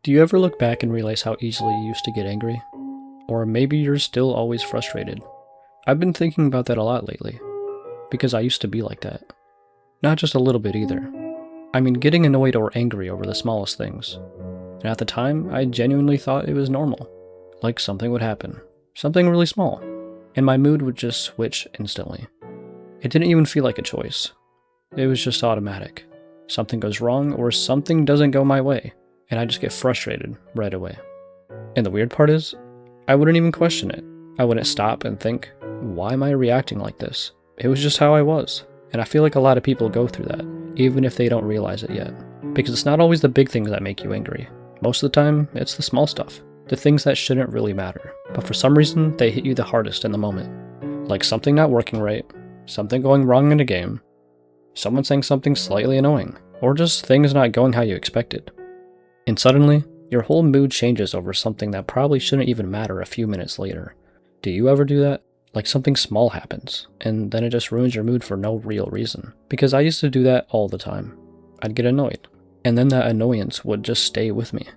Do you ever look back and realize how easily you used to get angry? Or maybe you're still always frustrated. I've been thinking about that a lot lately, because I used to be like that. Not just a little bit either. I mean, getting annoyed or angry over the smallest things. And at the time, I genuinely thought it was normal. Like something would happen. Something really small. And my mood would just switch instantly. It didn't even feel like a choice. It was just automatic. Something goes wrong or something doesn't go my way, and I just get frustrated right away. And the weird part is, I wouldn't even question it. I wouldn't stop and think, why am I reacting like this? It was just how I was. And I feel like a lot of people go through that, even if they don't realize it yet. Because it's not always the big things that make you angry. Most of the time, it's the small stuff. The things that shouldn't really matter. But for some reason, they hit you the hardest in the moment. Like something not working right, something going wrong in a game, someone saying something slightly annoying, or just things not going how you expected. And suddenly, your whole mood changes over something that probably shouldn't even matter a few minutes later. Do you ever do that? Like something small happens, and then it just ruins your mood for no real reason. Because I used to do that all the time. I'd get annoyed, and then that annoyance would just stay with me.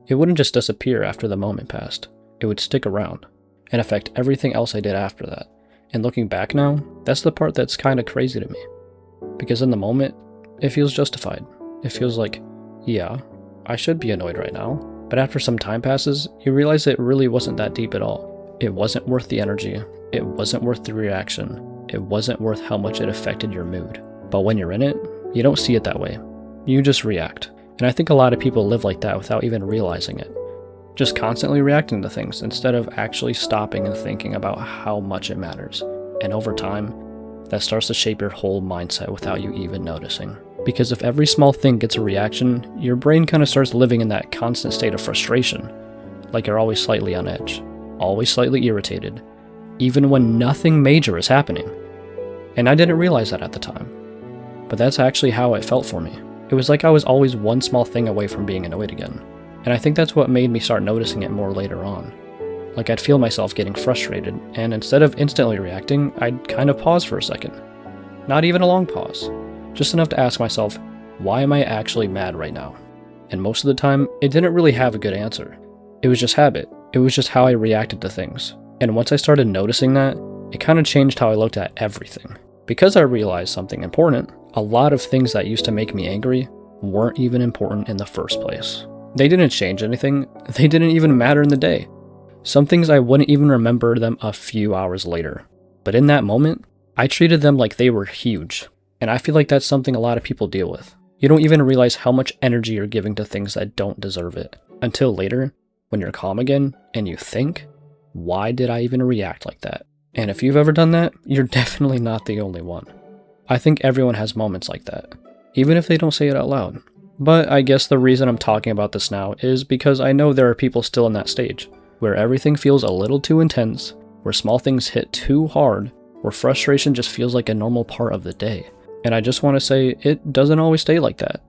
It wouldn't just disappear after the moment passed. It would stick around, and affect everything else I did after that. And looking back now, that's the part that's kinda crazy to me. Because in the moment, it feels justified. It feels like, yeah, I should be annoyed right now. But after some time passes, you realize it really wasn't that deep at all. It wasn't worth the energy. It wasn't worth the reaction. It wasn't worth how much it affected your mood. But when you're in it, you don't see it that way. You just react. And I think a lot of people live like that without even realizing it. Just constantly reacting to things instead of actually stopping and thinking about how much it matters. And over time, that starts to shape your whole mindset without you even noticing. Because if every small thing gets a reaction, your brain kind of starts living in that constant state of frustration. Like you're always slightly on edge, always slightly irritated, even when nothing major is happening. And I didn't realize that at the time. But that's actually how it felt for me. It was like I was always one small thing away from being annoyed again. And I think that's what made me start noticing it more later on. Like I'd feel myself getting frustrated, and instead of instantly reacting, I'd kind of pause for a second. Not even a long pause. Just enough to ask myself, why am I actually mad right now? And most of the time, it didn't really have a good answer. It was just habit. It was just how I reacted to things. And once I started noticing that, it kind of changed how I looked at everything. Because I realized something important, a lot of things that used to make me angry weren't even important in the first place. They didn't change anything. They didn't even matter in the day. Some things I wouldn't even remember them a few hours later. But in that moment, I treated them like they were huge. And I feel like that's something a lot of people deal with. You don't even realize how much energy you're giving to things that don't deserve it. Until later, when you're calm again, and you think, why did I even react like that? And if you've ever done that, you're definitely not the only one. I think everyone has moments like that, even if they don't say it out loud. But I guess the reason I'm talking about this now is because I know there are people still in that stage, where everything feels a little too intense, where small things hit too hard, where frustration just feels like a normal part of the day. And I just want to say, it doesn't always stay like that.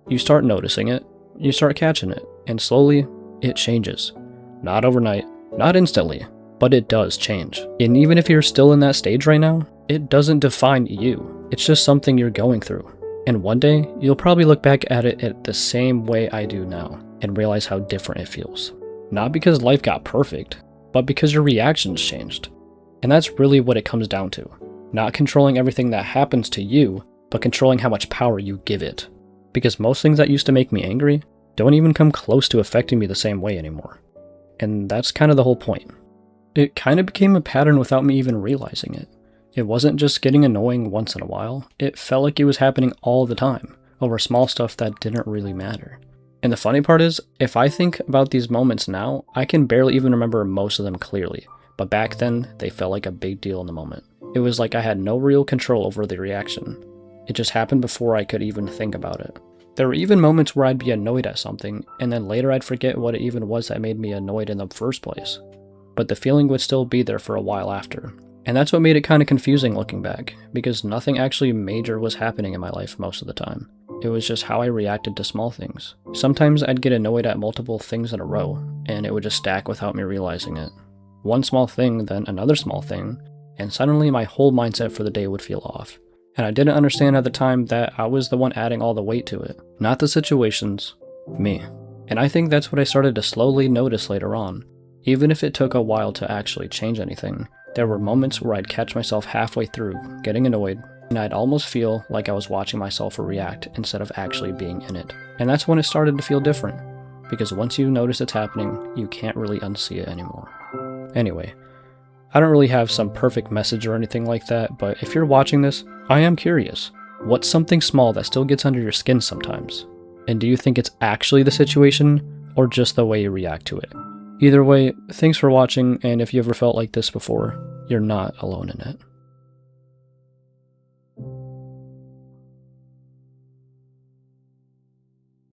You start noticing it, you start catching it, and slowly, it changes. Not overnight, not instantly, but it does change. And even if you're still in that stage right now, it doesn't define you. It's just something you're going through. And one day, you'll probably look back at it the same way I do now, and realize how different it feels. Not because life got perfect, but because your reactions changed. And that's really what it comes down to. Not controlling everything that happens to you, but controlling how much power you give it. Because most things that used to make me angry don't even come close to affecting me the same way anymore. And that's kind of the whole point. It kind of became a pattern without me even realizing it. It wasn't just getting annoying once in a while, it felt like it was happening all the time, over small stuff that didn't really matter. And the funny part is, if I think about these moments now, I can barely even remember most of them clearly. But back then, they felt like a big deal in the moment. It was like I had no real control over the reaction. It just happened before I could even think about it. There were even moments where I'd be annoyed at something, and then later I'd forget what it even was that made me annoyed in the first place. But the feeling would still be there for a while after. And that's what made it kind of confusing looking back, because nothing actually major was happening in my life most of the time. It was just how I reacted to small things. Sometimes I'd get annoyed at multiple things in a row, and it would just stack without me realizing it. One small thing, then another small thing, and suddenly my whole mindset for the day would feel off. And I didn't understand at the time that I was the one adding all the weight to it. Not the situations, me. And I think that's what I started to slowly notice later on. Even if it took a while to actually change anything, there were moments where I'd catch myself halfway through, getting annoyed, and I'd almost feel like I was watching myself react instead of actually being in it. And that's when it started to feel different, because once you notice it's happening, you can't really unsee it anymore. Anyway, I don't really have some perfect message or anything like that, but if you're watching this, I am curious. What's something small that still gets under your skin sometimes? And do you think it's actually the situation, or just the way you react to it? Either way, thanks for watching, and if you ever felt like this before, you're not alone in it.